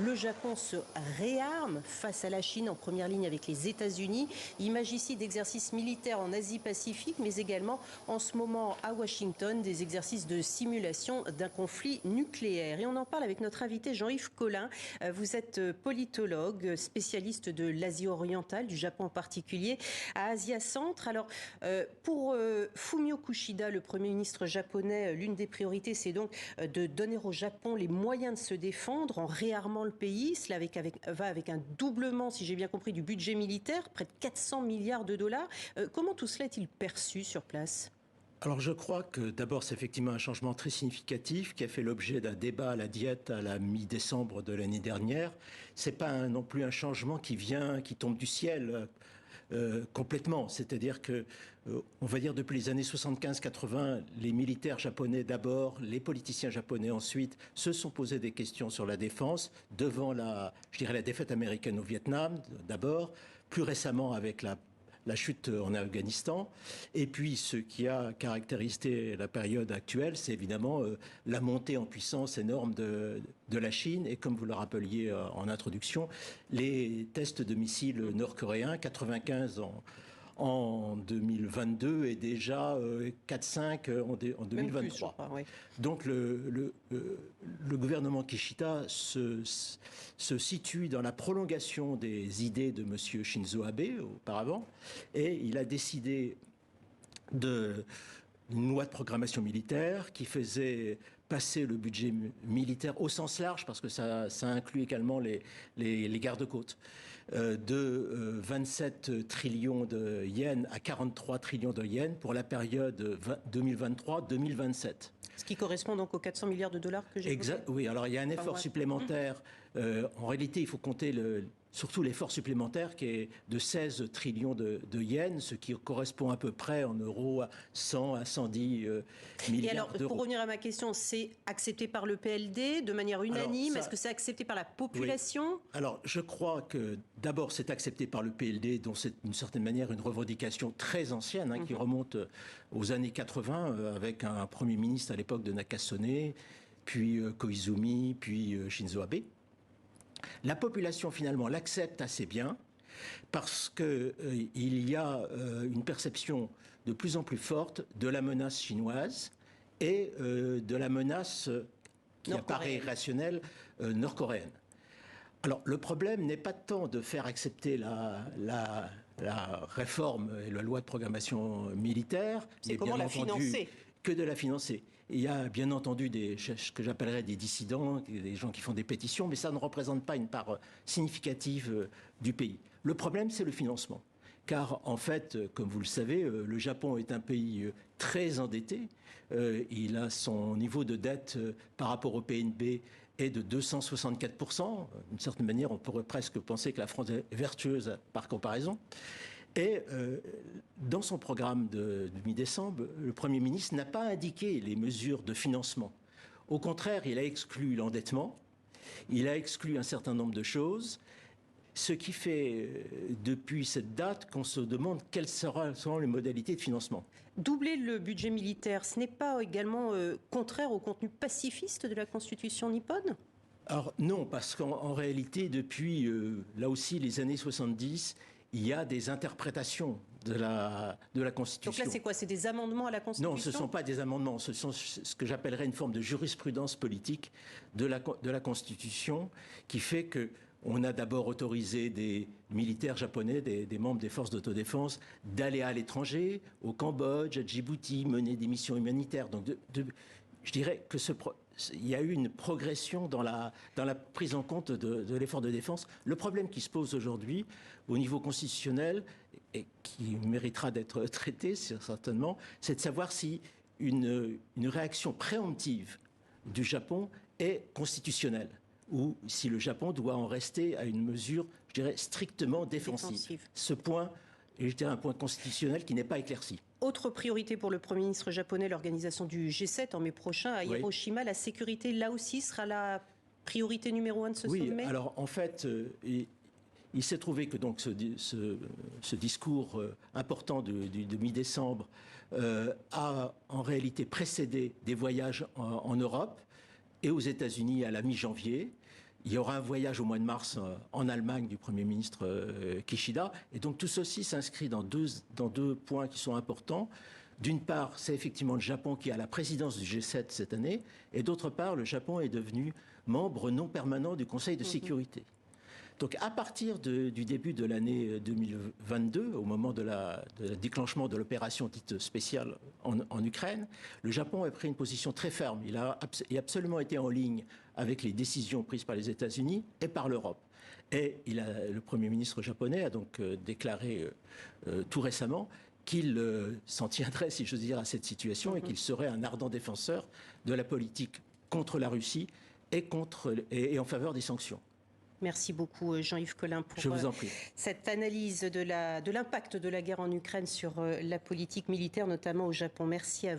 Le Japon se réarme face à la Chine en première ligne avec les États-Unis. Image ici d'exercices militaires en Asie-Pacifique, mais également en ce moment à Washington, des exercices de simulation d'un conflit nucléaire. Et on en parle avec notre invité Jean-Yves Collin. Vous êtes politologue, spécialiste de l'Asie orientale, du Japon en particulier, à Asia Centre. Alors, pour Fumio Kishida, le Premier ministre japonais, l'une des priorités, c'est donc de donner au Japon les moyens de se défendre en réarmant le pays. Cela va avec un doublement, si j'ai bien compris, du budget militaire, près de 400 milliards de dollars. Comment tout cela est-il perçu sur place ? Alors je crois que d'abord c'est effectivement un changement très significatif qui a fait l'objet d'un débat à la Diète à la mi-décembre de l'année dernière. C'est pas non plus un changement qui tombe du ciel complètement. C'est-à-dire que, on va dire depuis les années 75-80, les militaires japonais d'abord, les politiciens japonais ensuite, se sont posés des questions sur la défense devant la défaite américaine au Vietnam d'abord, plus récemment avec la chute en Afghanistan. Et puis, ce qui a caractérisé la période actuelle, c'est évidemment la montée en puissance énorme de la Chine. Et comme vous le rappeliez en introduction, les tests de missiles nord-coréens, 95 en 2022 et déjà 4-5 en 2023. Plus, crois, oui. Donc le gouvernement Kishida se situe dans la prolongation des idées de M. Shinzo Abe auparavant, et il a décidé d'une loi de programmation militaire qui faisait passer le budget militaire au sens large, parce que ça inclut également les gardes-côtes, de 27 trillions de yens à 43 trillions de yens pour la période 2023-2027. Ce qui correspond donc aux 400 milliards de dollars que j'ai Exact. Oui, alors il y a un effort supplémentaire. En réalité, il faut compter surtout l'effort supplémentaire qui est de 16 trillions de yens, ce qui correspond à peu près en euros à 100 à 110 milliards Et alors, d'euros. pour revenir à ma question, c'est accepté par le PLD de manière unanime? Est-ce que c'est accepté par la population? Oui. Alors, je crois que d'abord, c'est accepté par le PLD, dont c'est d'une certaine manière une revendication très ancienne, qui remonte aux années 80, avec un Premier ministre à l'époque de Nakasone, puis Koizumi, puis Shinzo Abe. La population, finalement, l'accepte assez bien parce qu'il y a une perception de plus en plus forte de la menace chinoise et de la menace qui apparaît irrationnelle nord-coréenne. Alors, le problème n'est pas tant de faire accepter la réforme et la loi de programmation militaire, c'est comment la financer, que de la financer. Il y a bien entendu ce que j'appellerais des dissidents, des gens qui font des pétitions, mais ça ne représente pas une part significative du pays. Le problème, c'est le financement. Car, en fait, comme vous le savez, le Japon est un pays très endetté. Il a son niveau de dette par rapport au PNB est de 264%. D'une certaine manière, on pourrait presque penser que la France est vertueuse par comparaison. Et dans son programme de mi-décembre, le Premier ministre n'a pas indiqué les mesures de financement. Au contraire, il a exclu l'endettement, il a exclu un certain nombre de choses, ce qui fait, depuis cette date, qu'on se demande quelles seront les modalités de financement. Doubler le budget militaire, ce n'est pas également contraire au contenu pacifiste de la Constitution nippone ? Alors non, parce qu'en réalité, depuis, là aussi, les années 70, il y a des interprétations de la Constitution. Donc là, c'est quoi? C'est des amendements à la Constitution? Non, ce ne sont pas des amendements. Ce sont ce que j'appellerais une forme de jurisprudence politique de la Constitution qui fait que on a d'abord autorisé des militaires japonais, des membres des forces d'autodéfense, d'aller à l'étranger, au Cambodge, à Djibouti, mener des missions humanitaires. Donc, je dirais que il y a eu une progression dans la prise en compte de l'effort de défense. Le problème qui se pose aujourd'hui au niveau constitutionnel et qui méritera d'être traité certainement, c'est de savoir si une réaction préemptive du Japon est constitutionnelle ou si le Japon doit en rester à une mesure, je dirais, strictement défensive. Ce point est, je dirais, un point constitutionnel qui n'est pas éclairci. Autre priorité pour le Premier ministre japonais, l'organisation du G7 en mai prochain à Hiroshima. La sécurité, là aussi, sera la priorité numéro 1 de ce sommet? Oui, alors en fait, il s'est trouvé que donc ce discours important de mi-décembre a en réalité précédé des voyages en Europe et aux États-Unis à la mi-janvier. Il y aura un voyage au mois de mars en Allemagne du Premier ministre Kishida. Et donc tout ceci s'inscrit dans deux points qui sont importants. D'une part, c'est effectivement le Japon qui a la présidence du G7 cette année. Et d'autre part, le Japon est devenu membre non permanent du Conseil de sécurité. Donc à partir du début de l'année 2022, au moment de déclenchement de l'opération dite spéciale en Ukraine, le Japon a pris une position très ferme. Il a absolument été en ligne avec les décisions prises par les États-Unis et par l'Europe. Et le Premier ministre japonais a donc déclaré tout récemment qu'il s'en tiendrait, si j'ose dire, à cette situation et qu'il serait un ardent défenseur de la politique contre la Russie et en faveur des sanctions. Merci beaucoup Jean-Yves Collin pour cette analyse de l'impact de la guerre en Ukraine sur la politique militaire, notamment au Japon. Merci à vous.